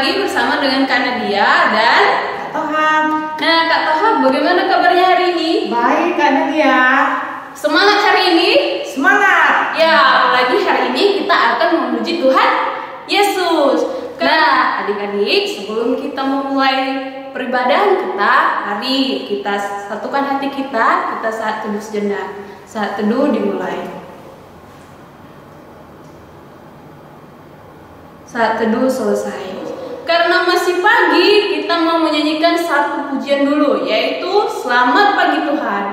lagi bersama dengan Kak Nadia dan Kak Toham. Nah, Kak Toham, bagaimana kabarnya hari ini? Baik, Kak Nadia. Semangat hari ini? Semangat. Ya, apalagi hari ini kita akan memuji Tuhan Yesus. Nah, adik-adik, sebelum kita memulai peribadahan kita, mari kita satukan hati kita saat teduh sejenak. Saat teduh dimulai. Saat teduh selesai. Karena masih pagi, kita mau menyanyikan satu pujian dulu, yaitu Selamat Pagi Tuhan.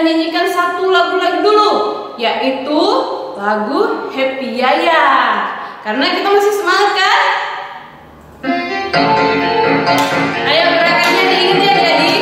Nyanyikan satu lagu lagi dulu, yaitu lagu Happy Yaya. Karena kita masih semangat kan? Ayo gerakannya diikuti adik-adik.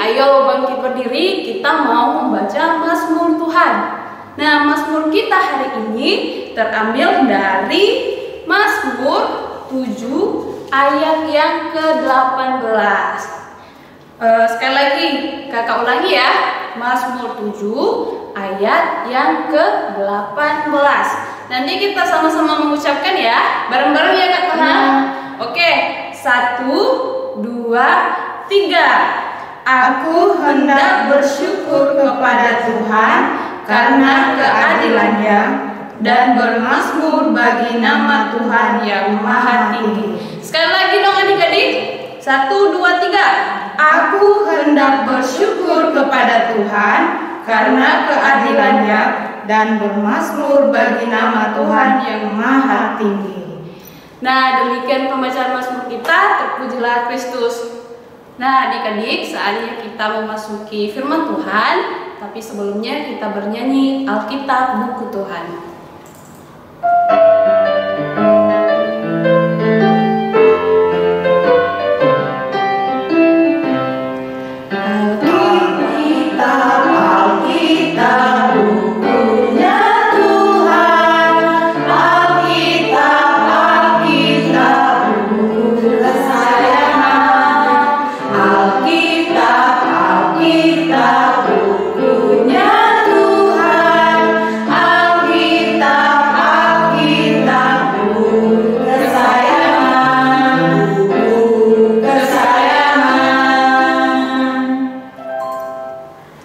Ayo bangkit berdiri, kita mau membaca Mazmur Tuhan. Nah, Mazmur kita hari ini terambil dari Mazmur 7 ayat yang ke-18. Sekali lagi, kakak ulangi ya. Mazmur 7 ayat yang ke-18. Nanti kita sama-sama mengucapkan ya, bareng-bareng ya Kak Tuhan. Oke, 1, 2, 3. Aku hendak bersyukur kepada Tuhan karena keadilannya dan bermazmur bagi nama Tuhan yang maha tinggi. Sekali lagi dong adik-adik. 1, 2, 3. Aku hendak bersyukur kepada Tuhan karena keadilannya dan bermazmur bagi nama Tuhan yang maha tinggi. Nah, demikian pembacaan Mazmur kita. Terpujilah Kristus. Nah, adik-adik, saatnya kita memasuki firman Tuhan, tapi sebelumnya kita bernyanyi Alkitab Buku Tuhan.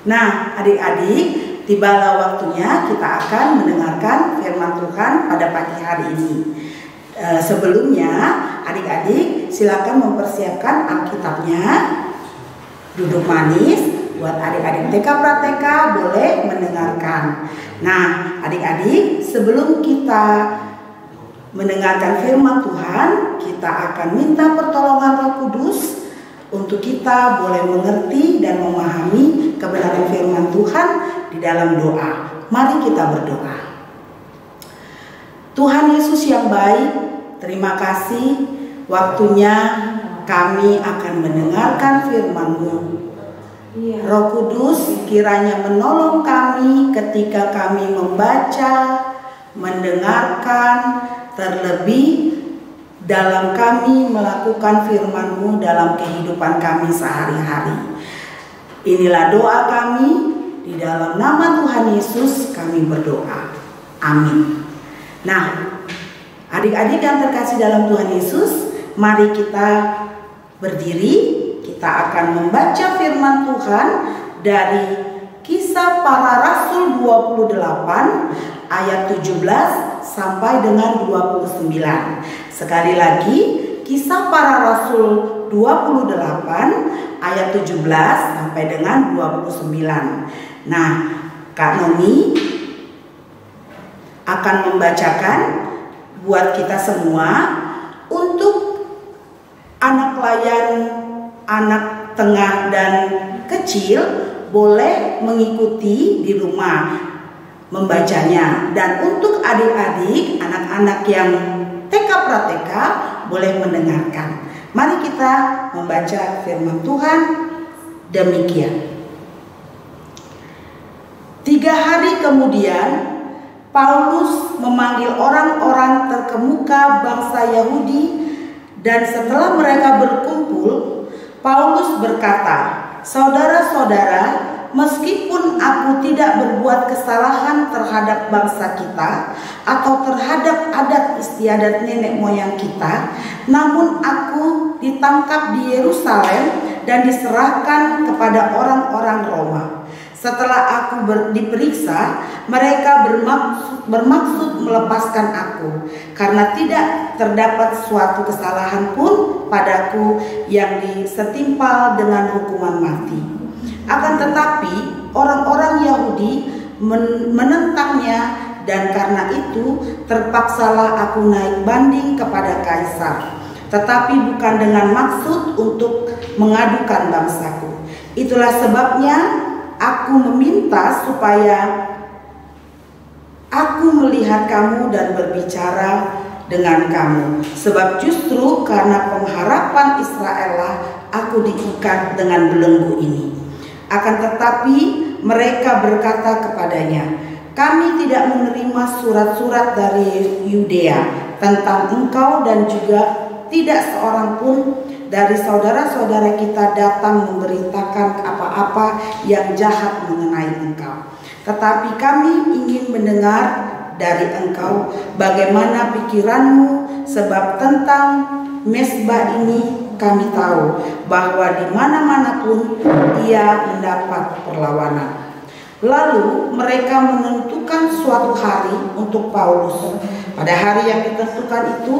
Nah, adik-adik, tibalah waktunya kita akan mendengarkan firman Tuhan pada pagi hari ini. Sebelumnya, adik-adik silakan mempersiapkan Alkitabnya, duduk manis. Buat adik-adik TK Prateka boleh mendengarkan. Nah, adik-adik, sebelum kita mendengarkan firman Tuhan, kita akan minta pertolongan Roh Kudus untuk kita boleh mengerti dan memahami kebenaran firman Tuhan di dalam doa. Mari kita berdoa. Tuhan Yesus yang baik, terima kasih waktunya kami akan mendengarkan firman-Mu. Roh Kudus kiranya menolong kami ketika kami membaca, mendengarkan, terlebih dalam kami melakukan firman-Mu dalam kehidupan kami sehari-hari. Inilah doa kami, di dalam nama Tuhan Yesus kami berdoa. Amin. Nah, adik-adik yang terkasih dalam Tuhan Yesus, mari kita berdiri. Kita akan membaca firman Tuhan dari Kisah Para Rasul 28 ayat 17 sampai dengan 29. Sekali lagi, Kisah Para Rasul 28 ayat 17 sampai dengan 29. Nah, Kak Nomi akan membacakan buat kita semua untuk anak layan, anak tengah dan kecil boleh mengikuti di rumah membacanya, dan untuk adik-adik, anak-anak yang TK Prateka boleh mendengarkan. Mari kita membaca firman Tuhan demikian. 3 hari kemudian Paulus memanggil orang-orang terkemuka bangsa Yahudi, dan setelah mereka berkumpul, Paulus berkata, "Saudara-saudara, meskipun aku tidak berbuat kesalahan terhadap bangsa kita atau terhadap adat istiadat nenek moyang kita, namun aku ditangkap di Yerusalem dan diserahkan kepada orang-orang Roma. Setelah aku diperiksa, mereka bermaksud melepaskan aku, karena tidak terdapat suatu kesalahan pun padaku yang disetimpal dengan hukuman mati. Akan tetapi orang-orang Yahudi menentangnya, dan karena itu terpaksalah aku naik banding kepada Kaisar, tetapi bukan dengan maksud untuk mengadukan bangsaku. Itulah sebabnya aku meminta supaya aku melihat kamu dan berbicara dengan kamu, sebab justru karena pengharapan Israel lah aku diikat dengan belenggu ini." Akan tetapi mereka berkata kepadanya, "Kami tidak menerima surat-surat dari Yudea tentang engkau, dan juga tidak seorang pun dari saudara-saudara kita datang memberitakan apa-apa yang jahat mengenai engkau. Tetapi kami ingin mendengar dari engkau bagaimana pikiranmu, sebab tentang mezbah ini kami tahu bahwa di mana-mana pun ia mendapat perlawanan." Lalu mereka menentukan suatu hari untuk Paulus. Pada hari yang ditentukan itu,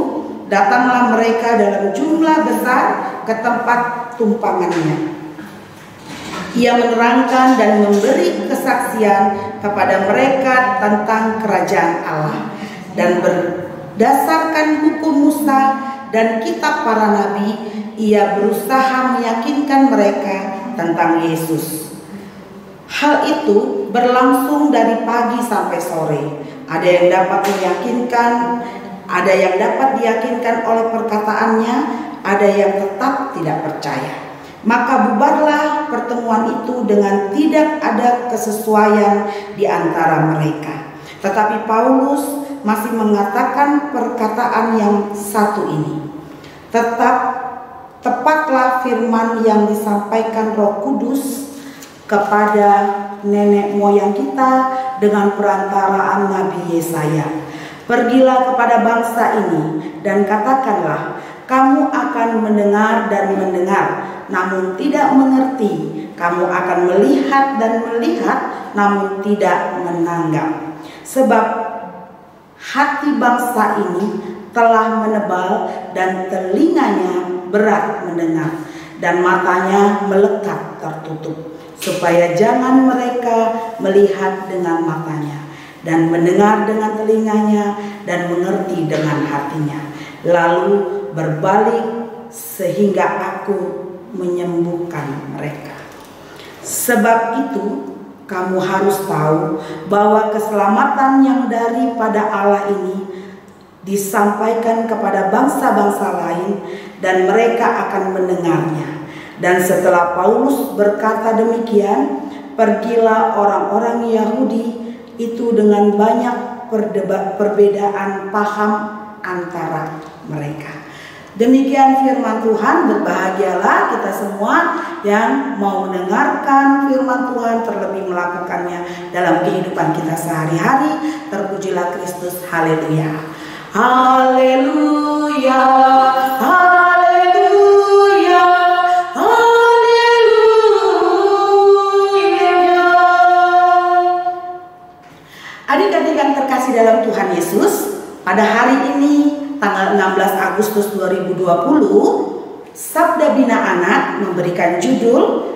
datanglah mereka dalam jumlah besar ke tempat tumpangannya. Ia menerangkan dan memberi kesaksian kepada mereka tentang kerajaan Allah, dan berdasarkan hukum Musa dan kitab para nabi, ia berusaha meyakinkan mereka tentang Yesus. Hal itu berlangsung dari pagi sampai sore. Ada yang dapat meyakinkan, ada yang dapat diyakinkan oleh perkataannya, ada yang tetap tidak percaya. Maka bubarlah pertemuan itu dengan tidak ada kesesuaian di antara mereka. Tetapi Paulus masih mengatakan perkataan yang satu ini. Tepatlah firman yang disampaikan Roh Kudus kepada nenek moyang kita dengan perantaraan Nabi Yesaya. "Pergilah kepada bangsa ini dan katakanlah, kamu akan mendengar dan mendengar, namun tidak mengerti. Kamu akan melihat dan melihat, namun tidak menanggap. Sebab hati bangsa ini telah menebal dan telinganya berat mendengar, dan matanya melekat tertutup, supaya jangan mereka melihat dengan matanya dan mendengar dengan telinganya dan mengerti dengan hatinya, lalu berbalik sehingga aku menyembuhkan mereka. Sebab itu kamu harus tahu bahwa keselamatan yang daripada Allah ini disampaikan kepada bangsa-bangsa lain dan mereka akan mendengarnya. Dan setelah Paulus berkata demikian, pergilah orang-orang Yahudi itu dengan banyak perbedaan paham antara mereka. Demikian firman Tuhan. Berbahagialah kita semua yang mau mendengarkan firman Tuhan, terlebih melakukannya dalam kehidupan kita sehari-hari. Terpujilah Kristus. Haleluya. Haleluya. Haleluya. Haleluya. Adik-adik yang terkasih dalam Tuhan Yesus, pada hari ini tanggal 16 Agustus 2020, Sabda Bina Anak memberikan judul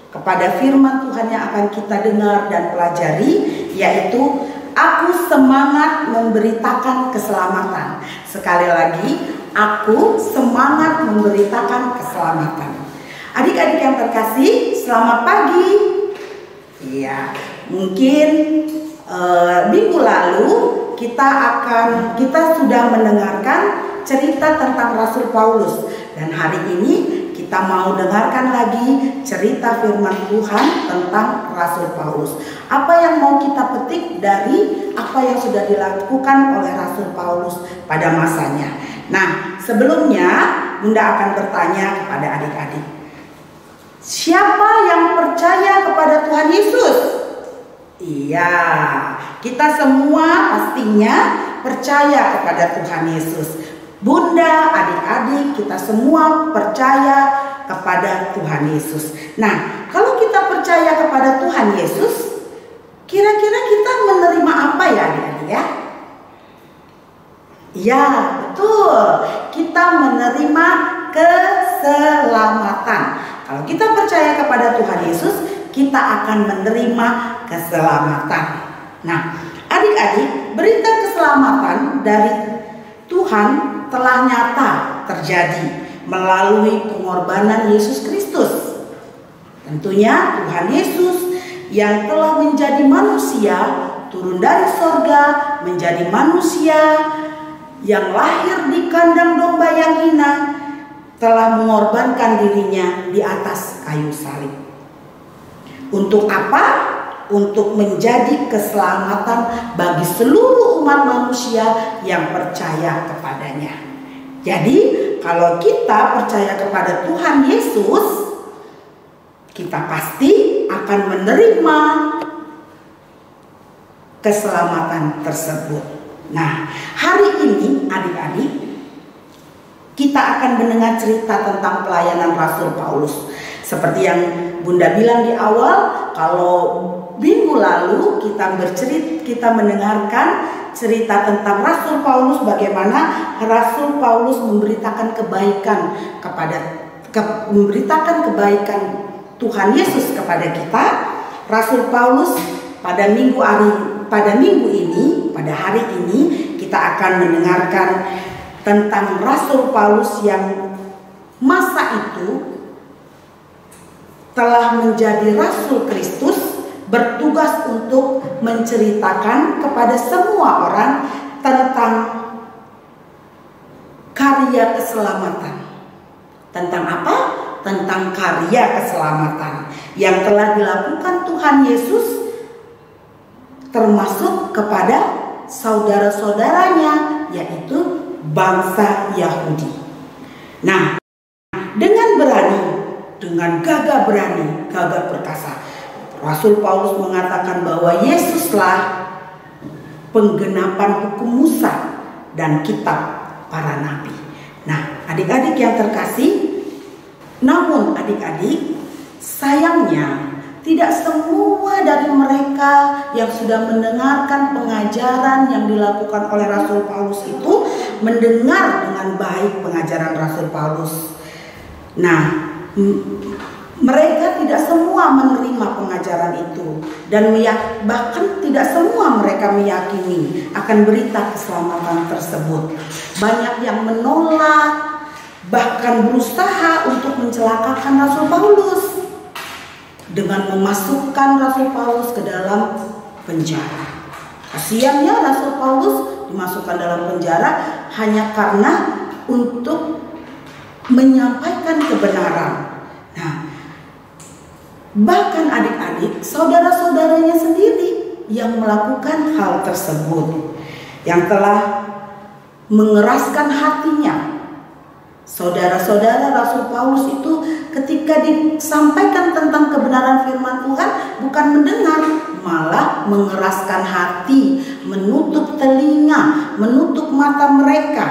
kepada firman Tuhan yang akan kita dengar dan pelajari, yaitu Aku semangat memberitakan keselamatan. Sekali lagi, aku semangat memberitakan keselamatan. Adik-adik yang terkasih, selamat pagi. Iya, mungkin minggu lalu kita sudah mendengarkan cerita tentang Rasul Paulus, dan hari ini kita mau dengarkan lagi cerita firman Tuhan tentang Rasul Paulus. Apa yang mau kita petik dari apa yang sudah dilakukan oleh Rasul Paulus pada masanya? Nah, sebelumnya Bunda akan bertanya kepada adik-adik, siapa yang percaya kepada Tuhan Yesus? Iya, kita semua pastinya percaya kepada Tuhan Yesus. Bunda, adik-adik, kita semua percaya kepada Tuhan Yesus. Nah, kalau kita percaya kepada Tuhan Yesus, kira-kira kita menerima apa ya adik-adik ya? Ya, betul. Kita menerima keselamatan. Kalau kita percaya kepada Tuhan Yesus, kita akan menerima keselamatan. Nah, adik-adik, berita keselamatan dari Tuhan telah nyata terjadi melalui pengorbanan Yesus Kristus. Tentunya Tuhan Yesus yang telah menjadi manusia, turun dari sorga menjadi manusia, yang lahir di kandang domba yang hina, telah mengorbankan dirinya di atas kayu salib. Untuk apa? Untuk menjadi keselamatan bagi seluruh umat manusia yang percaya kepadanya. Jadi kalau kita percaya kepada Tuhan Yesus, kita pasti akan menerima keselamatan tersebut. Nah, hari ini adik-adik, kita akan mendengar cerita tentang pelayanan Rasul Paulus. Seperti yang Bunda bilang di awal, kalau minggu lalu kita mendengarkan cerita tentang Rasul Paulus, bagaimana Rasul Paulus memberitakan kebaikan kebaikan Tuhan Yesus kepada kita. Rasul Paulus pada hari ini kita akan mendengarkan tentang Rasul Paulus yang masa itu telah menjadi Rasul Kristus, bertugas untuk menceritakan kepada semua orang tentang karya keselamatan. Tentang apa? Tentang karya keselamatan yang telah dilakukan Tuhan Yesus, termasuk kepada saudara-saudaranya, yaitu bangsa Yahudi. Nah, dengan gagah berani, gagah perkasa, Rasul Paulus mengatakan bahwa Yesuslah penggenapan hukum Musa dan kitab para nabi. Nah, adik-adik yang terkasih, namun adik-adik, sayangnya tidak semua dari mereka yang sudah mendengarkan pengajaran yang dilakukan oleh Rasul Paulus itu mendengar dengan baik pengajaran Rasul Paulus. Nah, mereka tidak semua menerima pengajaran itu, dan bahkan tidak semua mereka meyakini akan berita keselamatan tersebut. Banyak yang menolak, bahkan berusaha untuk mencelakakan Rasul Paulus dengan memasukkan Rasul Paulus ke dalam penjara. Kasiannya Rasul Paulus dimasukkan dalam penjara hanya karena untuk menyampaikan kebenaran. Nah, bahkan adik-adik, saudara-saudaranya sendiri yang melakukan hal tersebut, yang telah mengeraskan hatinya. Saudara-saudara Rasul Paulus itu ketika disampaikan tentang kebenaran firman Tuhan bukan mendengar, malah mengeraskan hati, menutup telinga, menutup mata mereka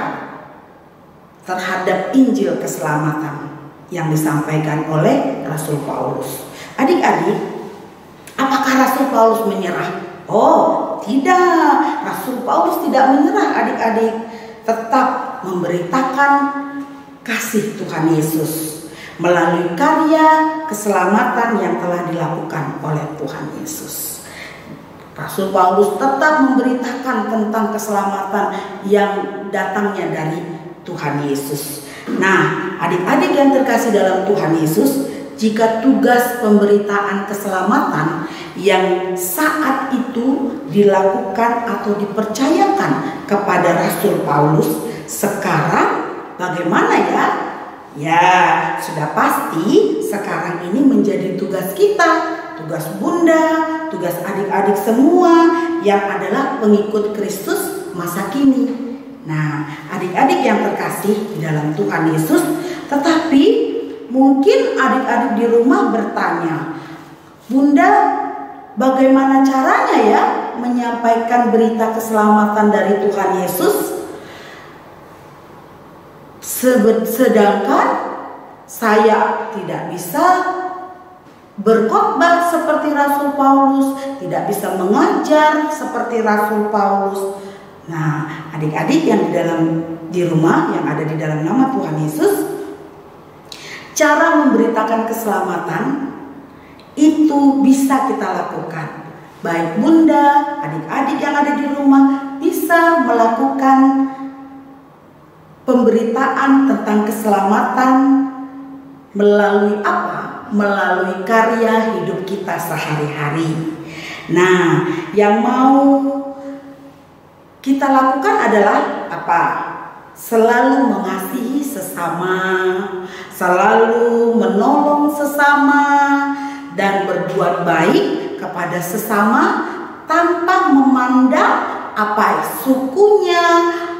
terhadap Injil keselamatan yang disampaikan oleh Rasul Paulus. Adik-adik, apakah Rasul Paulus menyerah? Oh, tidak. Rasul Paulus tidak menyerah, adik-adik. Tetap memberitakan kasih Tuhan Yesus melalui karya keselamatan yang telah dilakukan oleh Tuhan Yesus. Rasul Paulus tetap memberitakan tentang keselamatan yang datangnya dari Tuhan Yesus. Nah, adik-adik yang terkasih dalam Tuhan Yesus, jika tugas pemberitaan keselamatan yang saat itu dilakukan atau dipercayakan kepada Rasul Paulus, sekarang bagaimana ya? Ya, sudah pasti sekarang ini menjadi tugas kita, tugas bunda, tugas adik-adik semua yang adalah pengikut Kristus masa kini. Nah, adik-adik yang terkasih di dalam Tuhan Yesus, tetapi mungkin adik-adik di rumah bertanya, Bunda, bagaimana caranya ya menyampaikan berita keselamatan dari Tuhan Yesus? Sedangkan saya tidak bisa berkhotbah seperti Rasul Paulus, tidak bisa mengajar seperti Rasul Paulus. Nah, adik-adik yang di rumah yang ada di dalam nama Tuhan Yesus, cara memberitakan keselamatan itu bisa kita lakukan. Baik bunda, adik-adik yang ada di rumah bisa melakukan pemberitaan tentang keselamatan melalui apa? Melalui karya hidup kita sehari-hari. Nah, yang mau kita lakukan adalah apa? Selalu mengasihi sesama, selalu menolong sesama, dan berbuat baik kepada sesama tanpa memandang apa sukunya,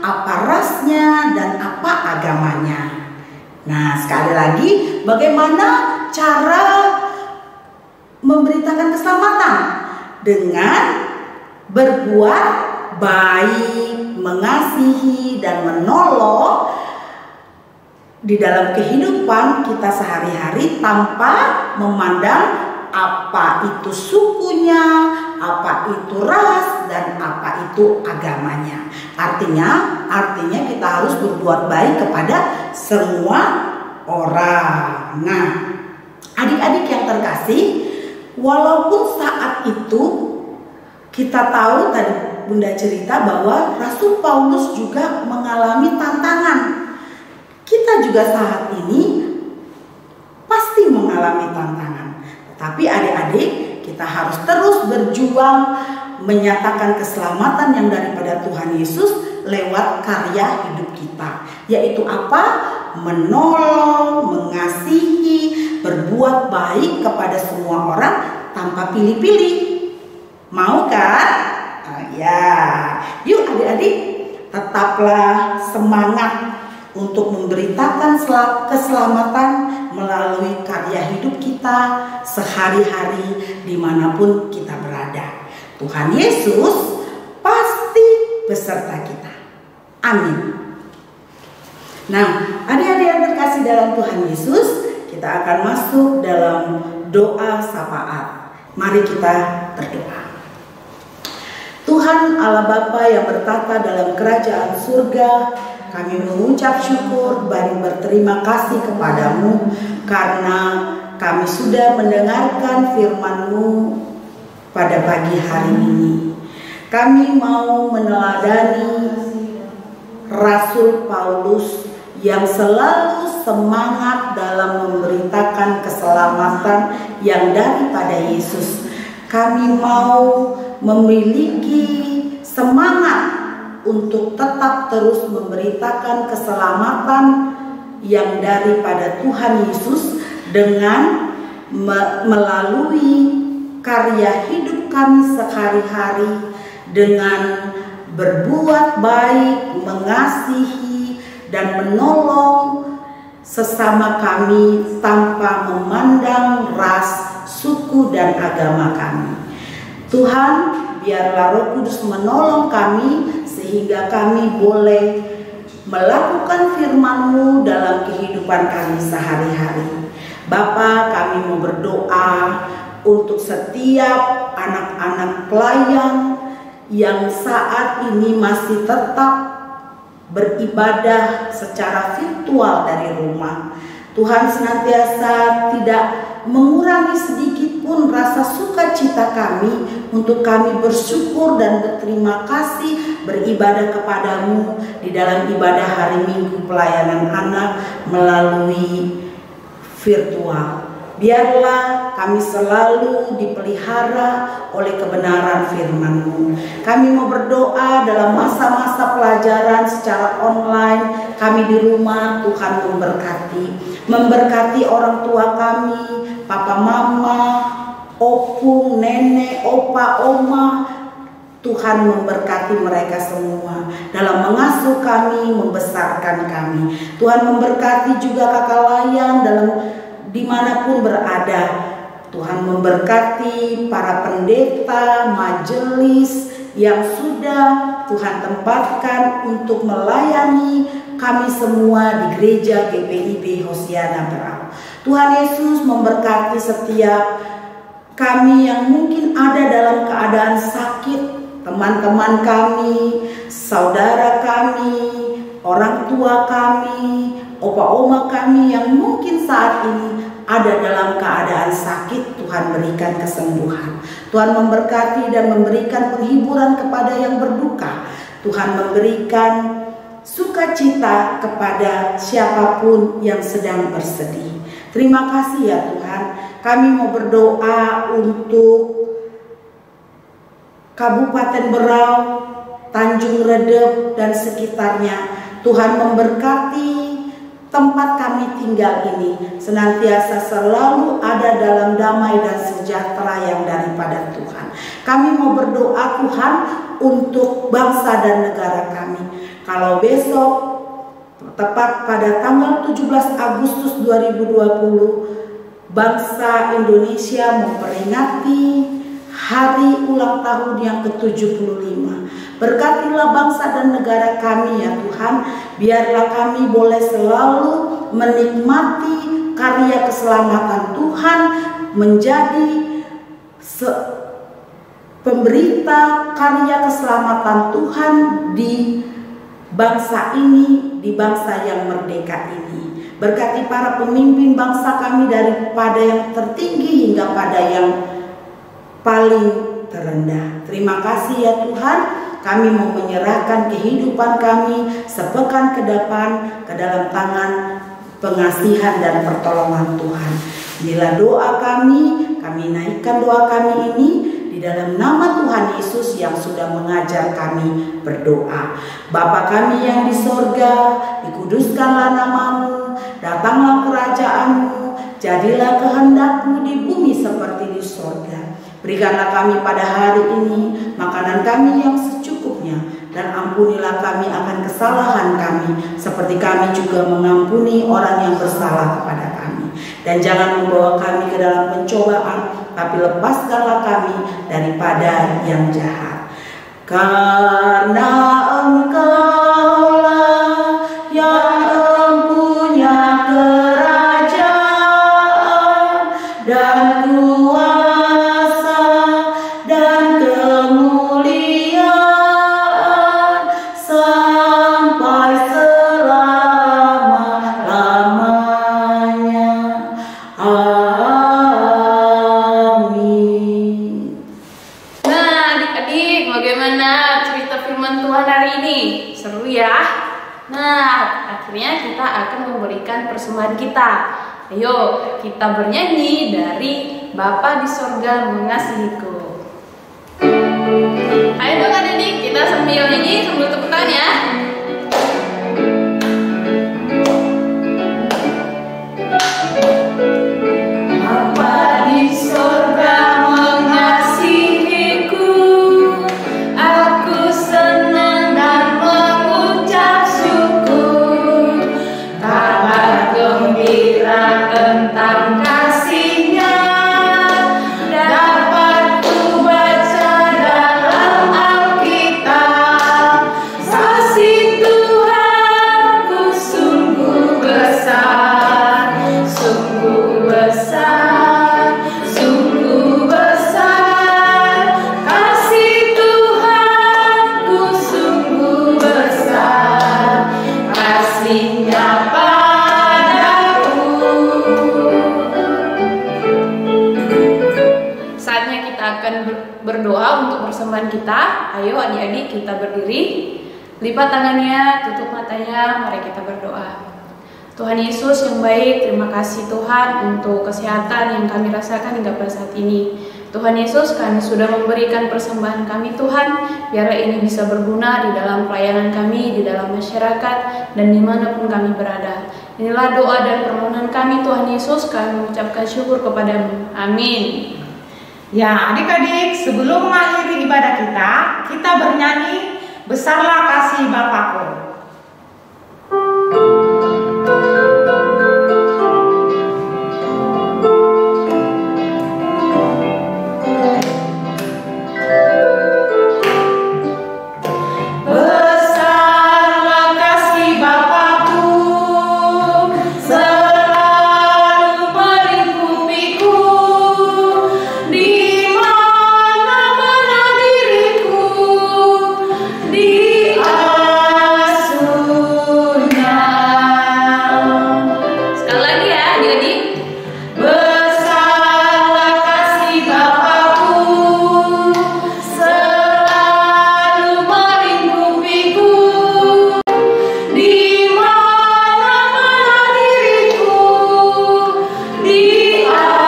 apa rasnya, dan apa agamanya. Nah, sekali lagi, bagaimana cara memberitakan keselamatan? Dengan berbuat baik, mengasihi, dan menolong di dalam kehidupan kita sehari-hari tanpa memandang apa itu sukunya, apa itu ras, dan apa itu agamanya. Artinya kita harus berbuat baik kepada semua orang. Nah, adik-adik yang terkasih, walaupun saat itu kita tahu tadi Bunda cerita bahwa Rasul Paulus juga mengalami tantangan. Kita juga saat ini pasti mengalami tantangan. Tapi adik-adik, kita harus terus berjuang menyatakan keselamatan yang daripada Tuhan Yesus lewat karya hidup kita. Yaitu apa? Menolong, mengasihi, berbuat baik kepada semua orang tanpa pilih-pilih. Mau kan? Ya, yuk adik-adik, tetaplah semangat untuk memberitakan keselamatan melalui karya hidup kita sehari-hari dimanapun kita berada. Tuhan Yesus pasti beserta kita. Amin. Nah, adik-adik yang terkasih dalam Tuhan Yesus, kita akan masuk dalam doa syafaat. Mari kita berdoa. Tuhan Allah Bapa yang bertata dalam kerajaan surga, kami mengucap syukur dan berterima kasih kepadamu karena kami sudah mendengarkan firman-Mu pada pagi hari ini. Kami mau meneladani Rasul Paulus yang selalu semangat dalam memberitakan keselamatan yang daripada Yesus. Kami mau memiliki semangat untuk tetap terus memberitakan keselamatan yang daripada Tuhan Yesus dengan melalui karya hidup kami sehari-hari, dengan berbuat baik, mengasihi dan menolong sesama kami tanpa memandang ras, suku dan agama kami. Tuhan, biarlah Roh Kudus menolong kami sehingga kami boleh melakukan firman-Mu dalam kehidupan kami sehari-hari. Bapa, kami mau berdoa untuk setiap anak-anak pelayan yang saat ini masih tetap beribadah secara virtual dari rumah. Tuhan senantiasa tidak mengurangi sedikit pun rasa sukacita kami untuk kami bersyukur dan berterima kasih beribadah kepadamu di dalam ibadah hari Minggu pelayanan anak melalui virtual. Biarlah kami selalu dipelihara oleh kebenaran firman-Mu. Kami mau berdoa dalam masa-masa pelajaran secara online. Kami di rumah, Tuhan memberkati orang tua kami, papa mama, opung, nenek, opa, oma. Tuhan memberkati mereka semua dalam mengasuh kami, membesarkan kami. Tuhan memberkati juga kakak layan dalam dimanapun berada. Tuhan memberkati para pendeta, majelis yang sudah Tuhan tempatkan untuk melayani kami semua di gereja GPIB Hosiana Berau. Tuhan Yesus memberkati setiap kami yang mungkin ada dalam keadaan sakit, teman-teman kami, saudara kami, orang tua kami, opa oma kami yang mungkin saat ini ada dalam keadaan sakit. Tuhan berikan kesembuhan. Tuhan memberkati dan memberikan penghiburan kepada yang berduka. Tuhan memberikan sukacita kepada siapapun yang sedang bersedih. Terima kasih ya Tuhan. Kami mau berdoa untuk Kabupaten Berau, Tanjung Redep dan sekitarnya. Tuhan memberkati tempat kami tinggal ini, senantiasa selalu ada dalam damai dan sejahtera yang daripada Tuhan. Kami mau berdoa Tuhan untuk bangsa dan negara kami. Kalau besok tepat pada tanggal 17 Agustus 2020 bangsa Indonesia memperingati hari ulang tahun yang ke-75. Berkatilah bangsa dan negara kami ya Tuhan. Biarlah kami boleh selalu menikmati karya keselamatan Tuhan, menjadi pemberita karya keselamatan Tuhan di bangsa ini, di bangsa yang merdeka ini. Berkati para pemimpin bangsa kami daripada yang tertinggi hingga pada yang paling terendah. Terima kasih ya Tuhan. Kami mau menyerahkan kehidupan kami sepekan ke depan ke dalam tangan pengasihan dan pertolongan Tuhan. Inilah doa kami naikkan doa kami ini di dalam nama Tuhan Yesus yang sudah mengajar kami berdoa. Bapa kami yang di sorga, dikuduskanlah namamu, datanglah kerajaanmu, jadilah kehendak-Mu di bumi seperti di sorga. Berikanlah kami pada hari ini makanan kami yang secukupnya, dan ampunilah kami akan kesalahan kami seperti kami juga mengampuni orang yang bersalah kepada kami. Dan jangan membawa kami ke dalam pencobaan, tapi lepaskanlah kami daripada yang jahat. Karena Engkaulah yang mempunyai kerajaan dan selama-lamanya. ya. Nah, akhirnya kita akan memberikan persembahan kita. Ayo, kita bernyanyi dari Bapa di Sorga Mengasihiku. Ayo dong adik-adik, kita sambil nyanyi sambil tepuk tangan ya. Bapa di sorga mengasihiku, aku senang dan mengucap syukur. Kabar gembira tentang kasih-Nya dapat ku baca dalam Alkitab. Kasih Tuhanku sungguh besar, sungguh besar, sungguh besar. Kasih Tuhanku sungguh besar, kasih-Nya padaku. Saatnya kita akan berdoa untuk persembahan kita. Ayo adik-adik, kita berdiri, lipat tangannya, tutup matanya, mari kita berdoa. Tuhan Yesus yang baik, terima kasih Tuhan untuk kesehatan yang kami rasakan hingga pada saat ini. Tuhan Yesus, kami sudah memberikan persembahan kami Tuhan, biar ini bisa berguna di dalam pelayanan kami, di dalam masyarakat, dan dimanapun kami berada. Inilah doa dan permohonan kami Tuhan Yesus, kami mengucapkan syukur kepadamu. Amin. Ya, adik-adik, sebelum mengakhiri ibadah kita bernyanyi Besarlah Kasih Bapakku. Besarlah kasih Bapakku, selalu melingkupiku, di mana-mana diriku diasuhnya. Sekali lagi ya adik-adik. Besarlah kasih Bapakku, selalu melingkupiku, di mana-mana diriku diasuhnya.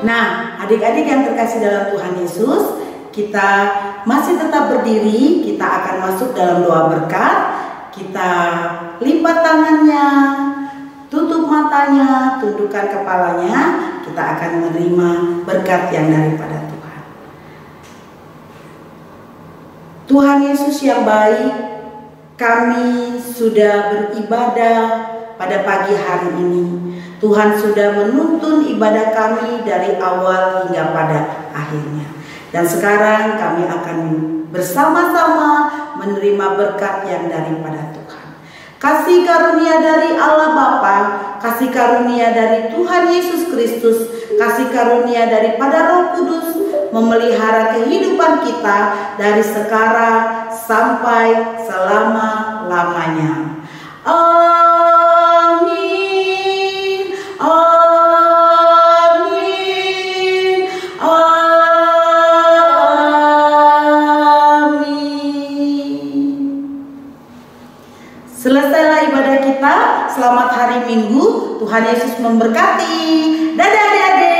Nah, adik-adik yang terkasih dalam Tuhan Yesus, kita masih tetap berdiri, kita akan masuk dalam doa berkat. Kita lipat tangannya, tutup matanya, tundukkan kepalanya, kita akan menerima berkat yang daripada Tuhan. Tuhan Yesus yang baik, kami sudah beribadah pada pagi hari ini. Tuhan sudah menuntun ibadah kami dari awal hingga pada akhirnya. Dan sekarang kami akan bersama-sama menerima berkat yang daripada Tuhan. Kasih karunia dari Allah Bapa, kasih karunia dari Tuhan Yesus Kristus, kasih karunia daripada Roh Kudus memelihara kehidupan kita dari sekarang sampai selama-lamanya. Amin. Amin. Amin. Selesailah ibadah kita. Selamat hari Minggu. Tuhan Yesus memberkati. Dadah adik-adik.